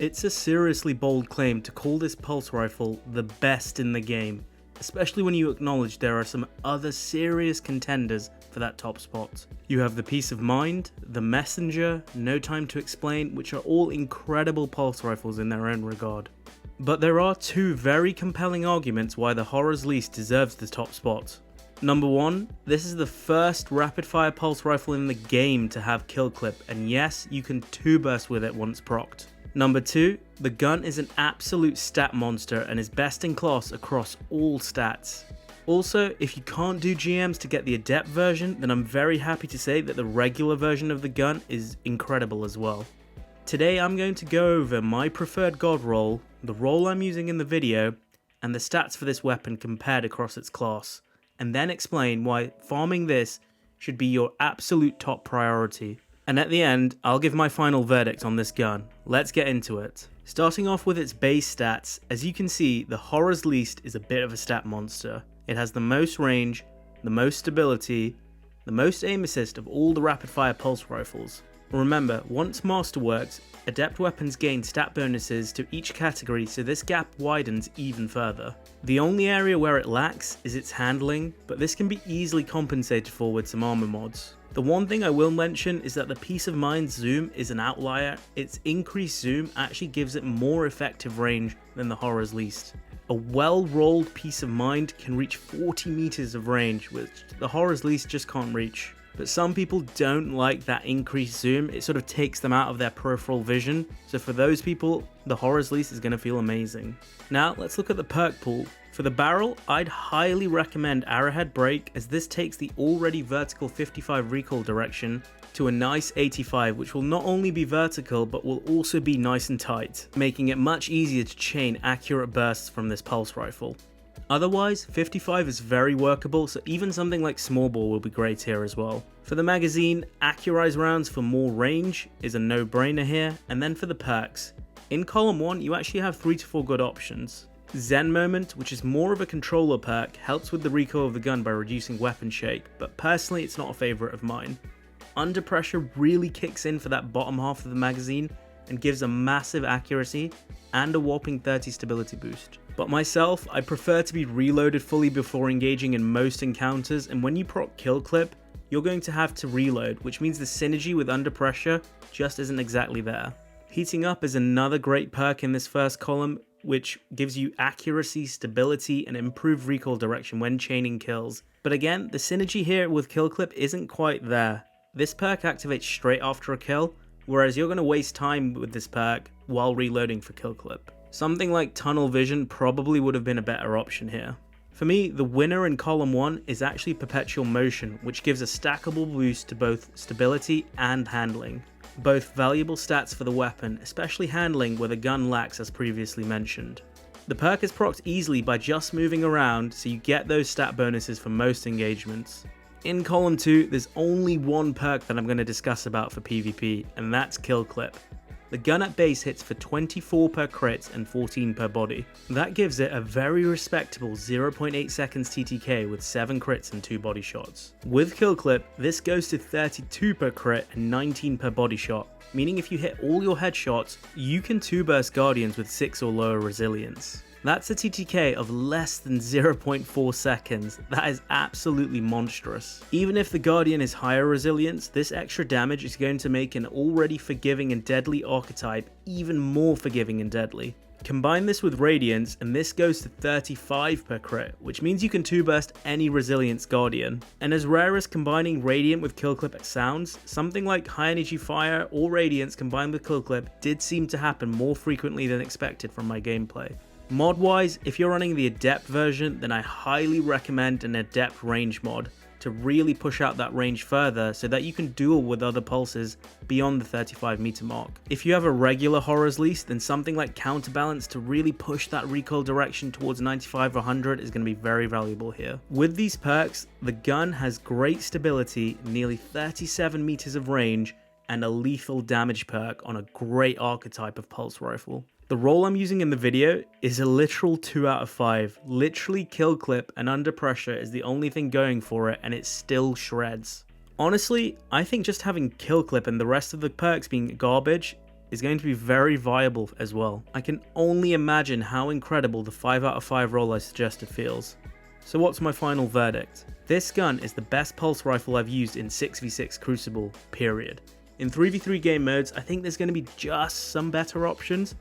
It's a seriously bold claim to call this pulse rifle the best in the game, especially when you acknowledge there are some other serious contenders for that top spot. You have the Peace of Mind, the Messenger, No Time to Explain, which are all incredible pulse rifles in their own regard. But there are two very compelling arguments why the Horror's Least deserves the top spot. Number one, this is the first rapid fire pulse rifle in the game to have kill clip, and yes, you can 2-burst with it once procced. Number two, the gun is an absolute stat monster and is best in class across all stats. Also, if you can't do GMs to get the Adept version, then I'm very happy to say that the regular version of the gun is incredible as well. Today I'm going to go over my preferred god roll, the roll I'm using in the video, and the stats for this weapon compared across its class, and then explain why farming this should be your absolute top priority. And at the end, I'll give my final verdict on this gun. Let's get into it. Starting off with its base stats, as you can see, the Horror's Least is a bit of a stat monster. It has the most range, the most stability, the most aim assist of all the rapid fire pulse rifles. Remember, once Masterworks, Adept weapons gain stat bonuses to each category, so this gap widens even further. The only area where it lacks is its handling, but this can be easily compensated for with some armor mods. The one thing I will mention is that the Peace of Mind zoom is an outlier. Its increased zoom actually gives it more effective range than the Horror's Least. A well-rolled Peace of Mind can reach 40 meters of range, which the Horror's Least just can't reach. But some people don't like that increased zoom, it sort of takes them out of their peripheral vision, so for those people, the Horror's Least is going to feel amazing. Now let's look at the perk pool. For the barrel, I'd highly recommend Arrowhead Break, as this takes the already vertical 55 recoil direction to a nice 85, which will not only be vertical but will also be nice and tight, making it much easier to chain accurate bursts from this pulse rifle. Otherwise, 55 is very workable, so even something like small ball will be great here as well. For the magazine, accurized rounds for more range is a no-brainer here, and then for the perks. In column 1, you actually have 3 to 4 good options. Zen Moment, which is more of a controller perk, helps with the recoil of the gun by reducing weapon shake, but personally it's not a favourite of mine. Under Pressure really kicks in for that bottom half of the magazine and gives a massive accuracy and a whopping 30 stability boost. But myself, I prefer to be reloaded fully before engaging in most encounters, and when you proc kill clip, you're going to have to reload, which means the synergy with Under Pressure just isn't exactly there. Heating Up is another great perk in this first column, which gives you accuracy, stability, and improved recoil direction when chaining kills. But again, the synergy here with kill clip isn't quite there. This perk activates straight after a kill, whereas you're going to waste time with this perk while reloading for kill clip. Something like Tunnel Vision probably would have been a better option here. For me, the winner in column 1 is actually Perpetual Motion, which gives a stackable boost to both stability and handling. Both valuable stats for the weapon, especially handling where the gun lacks as previously mentioned. The perk is procced easily by just moving around, so you get those stat bonuses for most engagements. In column 2, there's only one perk that I'm going to discuss about for PvP, and that's Kill Clip. The gun at base hits for 24 per crit and 14 per body. That gives it a very respectable 0.8 seconds TTK with 7 crits and 2 body shots. With Kill Clip, this goes to 32 per crit and 19 per body shot, meaning if you hit all your headshots, you can 2-burst Guardians with 6 or lower resilience. That's a TTK of less than 0.4 seconds. That is absolutely monstrous. Even if the Guardian is higher resilience, this extra damage is going to make an already forgiving and deadly archetype even more forgiving and deadly. Combine this with Radiance and this goes to 35 per crit, which means you can 2-burst any Resilience Guardian. And as rare as combining Radiant with Kill Clip sounds, something like High Energy Fire or Radiance combined with Kill Clip did seem to happen more frequently than expected from my gameplay. Mod wise, if you're running the Adept version, then I highly recommend an Adept range mod to really push out that range further so that you can duel with other pulses beyond the 35 meter mark. If you have a regular Horror's Least, then something like Counterbalance to really push that recoil direction towards 95 or 100 is going to be very valuable here. With these perks, the gun has great stability, nearly 37 meters of range, and a lethal damage perk on a great archetype of pulse rifle. The roll I'm using in the video is a literal 2 out of 5. Literally Kill Clip and Under Pressure is the only thing going for it, and it still shreds. Honestly, I think just having Kill Clip and the rest of the perks being garbage is going to be very viable as well. I can only imagine how incredible the 5 out of 5 roll I suggested feels. So what's my final verdict? This gun is the best pulse rifle I've used in 6v6 Crucible, period. In 3v3 game modes, I think there's going to be just some better options.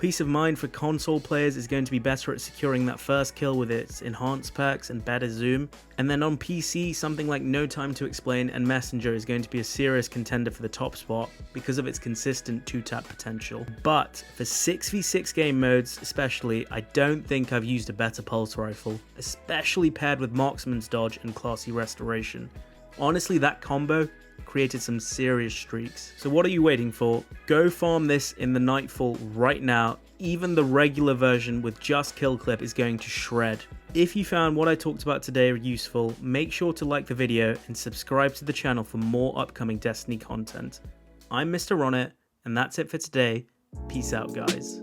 Peace of mind for console players is going to be better at securing that first kill with its enhanced perks and better zoom. And then on PC, something like No Time to Explain and Messenger is going to be a serious contender for the top spot because of its consistent 2-tap potential. But for 6v6 game modes especially, I don't think I've used a better pulse rifle, especially paired with Marksman's Dodge and Classy Restoration. Honestly, that combo created some serious streaks. So what are you waiting for? Go farm this in the Nightfall right now. Even the regular version with just kill clip is going to shred. If you found what I talked about today useful, make sure to like the video and subscribe to the channel for more upcoming Destiny content. I'm Mr. Ronit, and that's it for today. Peace out, guys.